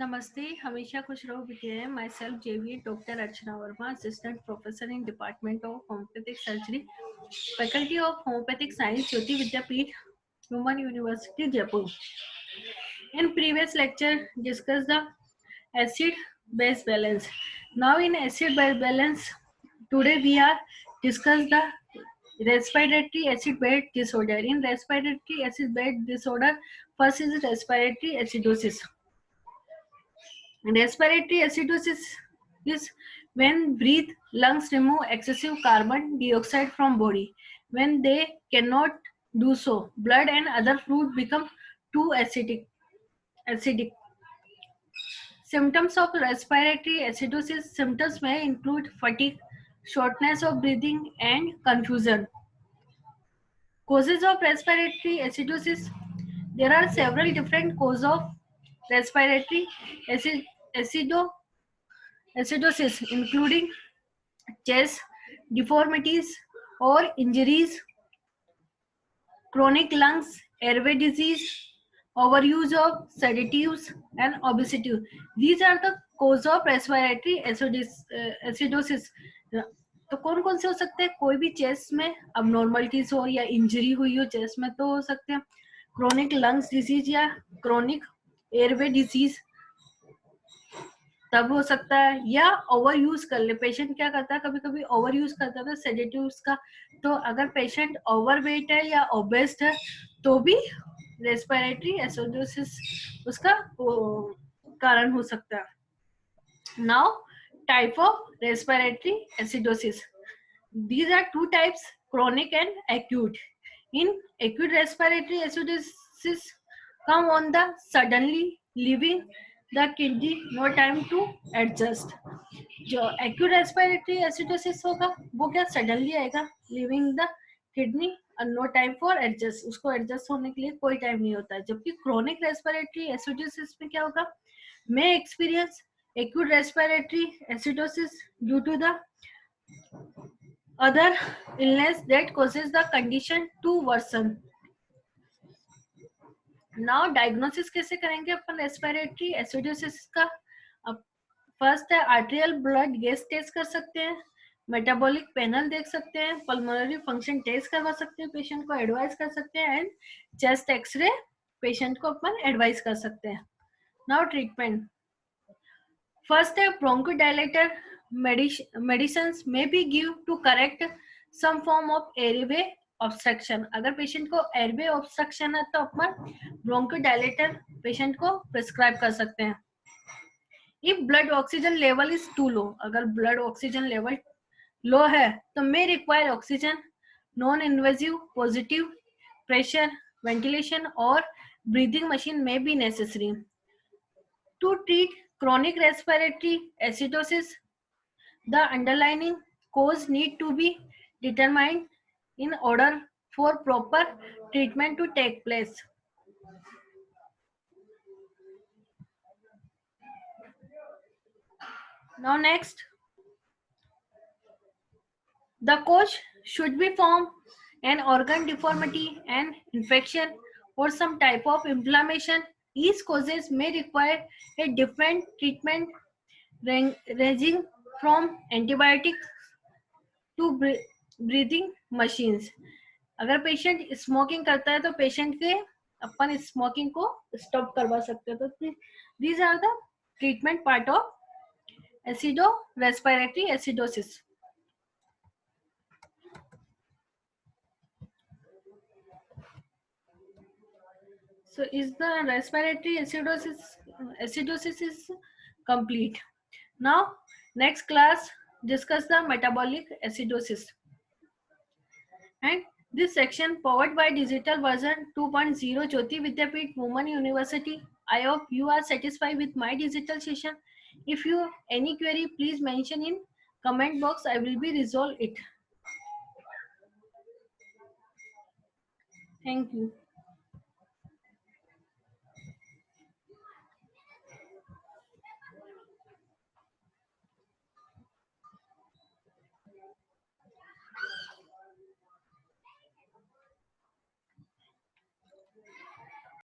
नमस्ते, हमेशा खुश रहो बिटिया। माई सेल्फ जेवी doctor Archana Verma, assistant professor in department of homeopathic surgery, faculty of homeopathic science, Jyoti Vidyapeeth, woman university, Jaipur. In previous lecture, discuss the acid-base balance. Now in acid-base balance, today we are discuss the respiratory acid-base disorder. In respiratory acid-base disorder, first is respiratory acidosis. Respiratory acidosis is when breathe, lungs remove excessive carbon dioxide from body. When they cannot do so, blood and other fluid become too acidic. Symptoms of respiratory acidosis symptoms may include fatigue, shortness of breathing, and confusion. Causes of respiratory acidosis. There are several different causes of respiratory acido acidosis, including chest deformities or injuries, chronic lungs, airway disease, overuse of sedatives, and obesity. These are the cause of respiratory acidosis. तो कौन कौन से हो सकते हैं? कोई भी chest में अबनॉर्मलिटीज हो या इंजरी हुई हो चेस्ट में तो हो सकते हैं. क्रोनिक लंग्स डिजीज या क्रोनिक एयरवे डिजीज तब हो सकता है, या ओवर यूज कर ले. पेशेंट क्या करता है, कभी कभी ओवर यूज करता है सेडेटिव्स का. तो अगर पेशेंट ओवर वेट है या ओबेस्ड है तो भी रेस्पिरेटरी एसिडोसिस उसका कारण हो सकता है. Now type of respiratory acidosis. These are two types, chronic and acute. In acute respiratory acidosis come on the suddenly leaving the kidney, no time to adjust. जो acute respiratory acidosis होगा वो क्या suddenly आएगा, leaving the kidney and no time for adjust. उसको adjust होने के लिए कोई टाइम नहीं होता है. जबकि chronic respiratory acidosis में क्या होगा, may experience acute respiratory acidosis due to the other illness that causes the condition to worsen. Now diagnosis कैसे करेंगे अपन रेस्पिरेटरी एसिडोसिस का? फर्स्ट है आर्टेरियल ब्लड गैस टेस्ट कर सकते हैं, मेटाबॉलिक पैनल देख सकते हैं, पल्मोनरी फंक्शन टेस्ट करवा सकते हैं, पेशेंट को एडवाइस कर सकते हैं, एंड चेस्ट एक्सरे पेशेंट को अपन एडवाइस कर सकते हैं. Now treatment. फर्स्ट है bronchodilator medicines may be give to correct some form of airway obstruction. अगर पेशेंट को एयरवे ऑब्स्ट्रक्शन है तो अपन ब्रोंकोडायलेटर पेशेंट को प्रिस्क्राइब कर सकते हैं. If blood oxygen level is too low, अगर ब्लड ऑक्सीजन लेवल लो है तो may require oxygen, non invasive positive pressure ventilation और ब्रीदिंग मशीन में be necessary. To treat chronic respiratory acidosis, the underlying cause need to be determined in order for proper treatment to take place. Now next, the cause should be from an organ deformity, an infection, or some type of inflammation. These causes may require a different treatment ranging from antibiotics to breathing machines. अगर patient smoking करता है तो patient के अपन smoking को stop करवा सकते हैं. तो these are the treatment part of respiratory acidosis. So is the respiratory acidosis is complete. Now next class discuss the metabolic acidosis, and this section powered by digital version 2.0 Jyoti Vidyapeeth Women University. I hope you are satisfied with my digital session. If you have any query, please mention in comment box. I will be resolve it. Thank you.